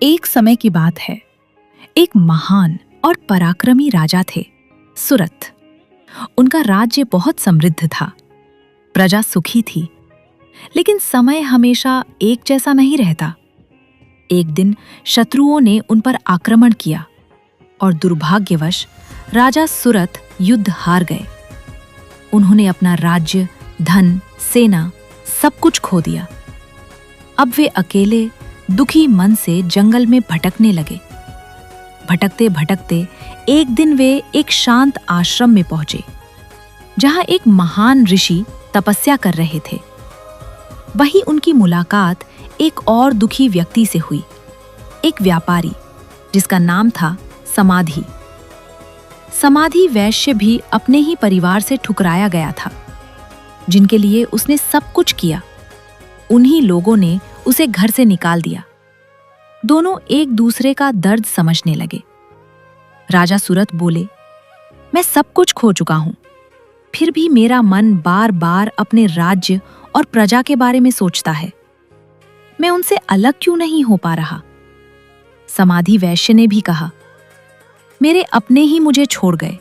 एक समय की बात है। एक महान और पराक्रमी राजा थे, सुरथ। उनका राज्य बहुत समृद्ध था, प्रजा सुखी थी। लेकिन समय हमेशा एक जैसा नहीं रहता। एक दिन शत्रुओं ने उन पर आक्रमण किया और दुर्भाग्यवश राजा सुरथ युद्ध हार गए। उन्होंने अपना राज्य, धन, सेना सब कुछ खो दिया। अब वे अकेले दुखी मन से जंगल में भटकने लगे। भटकते भटकते एक दिन वे एक शांत आश्रम में पहुंचे, जहां एक महान ऋषि तपस्या कर रहे थे। वहीं उनकी मुलाकात एक और दुखी व्यक्ति से हुई, एक व्यापारी जिसका नाम था समाधि। समाधि वैश्य भी अपने ही परिवार से ठुकराया गया था, जिनके लिए उसने सब कुछ किया। उन्हीं लोगों ने उसे घर से निकाल दिया। दोनों एक दूसरे का दर्द समझने लगे। राजा सुरथ बोले, मैं सब कुछ खो चुका हूं, फिर भी मेरा मन बार बार अपने राज्य और प्रजा के बारे में सोचता है। मैं उनसे अलग क्यों नहीं हो पा रहा? समाधि वैश्य ने भी कहा, मेरे अपने ही मुझे छोड़ गए,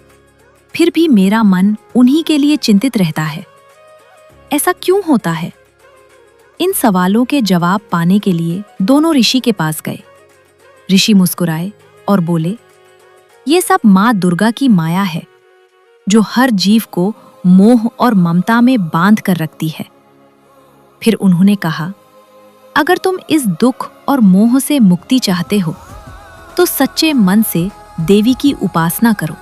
फिर भी मेरा मन उन्हीं के लिए चिंतित रहता है। ऐसा क्यों होता है? इन सवालों के जवाब पाने के लिए दोनों ऋषि के पास गए। ऋषि मुस्कुराए और बोले, ये सब मां दुर्गा की माया है, जो हर जीव को मोह और ममता में बांध कर रखती है। फिर उन्होंने कहा, अगर तुम इस दुख और मोह से मुक्ति चाहते हो, तो सच्चे मन से देवी की उपासना करो।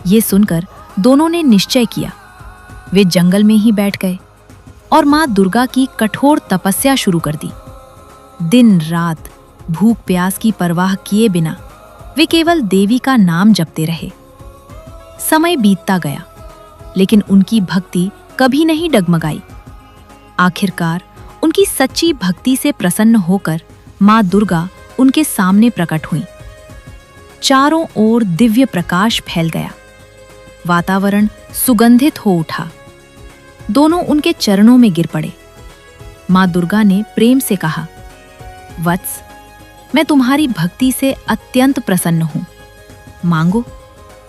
ये सुनकर दोनों ने निश्चय किया। वे जंगल में ही बैठ गए और मां दुर्गा की कठोर तपस्या शुरू कर दी। दिन रात भूख प्यास की परवाह किए बिना वे केवल देवी का नाम जपते रहे। समय बीतता गया, लेकिन उनकी भक्ति कभी नहीं डगमगाई। आखिरकार उनकी सच्ची भक्ति से प्रसन्न होकर मां दुर्गा उनके सामने प्रकट हुईं। चारों ओर दिव्य प्रकाश फैल गया। वातावरण सुगंधित हो उठा। दोनों उनके चरणों में गिर पड़े। मां दुर्गा ने प्रेम से कहा, वत्स, मैं तुम्हारी भक्ति से अत्यंत प्रसन्न हूं। मांगो,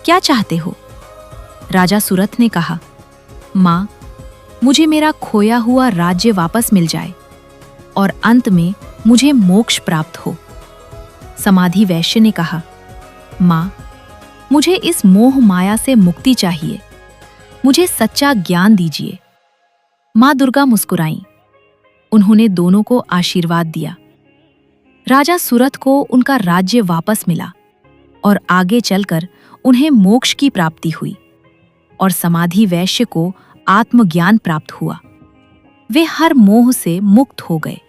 क्या चाहते हो? राजा सुरथ ने कहा, मां, मुझे मेरा खोया हुआ राज्य वापस मिल जाए और अंत में मुझे मोक्ष प्राप्त हो। समाधि वैश्य ने कहा, मां, मुझे इस मोह माया से मुक्ति चाहिए। मुझे सच्चा ज्ञान दीजिए। मां दुर्गा मुस्कुराईं। उन्होंने दोनों को आशीर्वाद दिया। राजा सुरथ को उनका राज्य वापस मिला और आगे चलकर उन्हें मोक्ष की प्राप्ति हुई और समाधि वैश्य को आत्मज्ञान प्राप्त हुआ। वे हर मोह से मुक्त हो गए।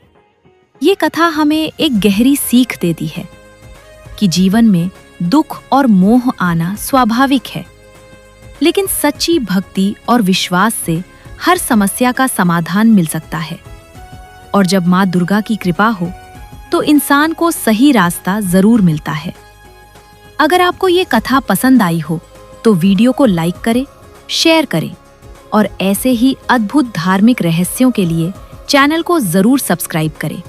ये कथा हमें एक गहरी सीख देती है कि जीवन में दुख और मोह आना स्वाभाविक है, लेकिन सच्ची भक्ति और विश्वास से हर समस्या का समाधान मिल सकता है। और जब मां दुर्गा की कृपा हो, तो इंसान को सही रास्ता जरूर मिलता है। अगर आपको ये कथा पसंद आई हो, तो वीडियो को लाइक करें, शेयर करें और ऐसे ही अद्भुत धार्मिक रहस्यों के लिए चैनल को जरूर सब्सक्राइब करें।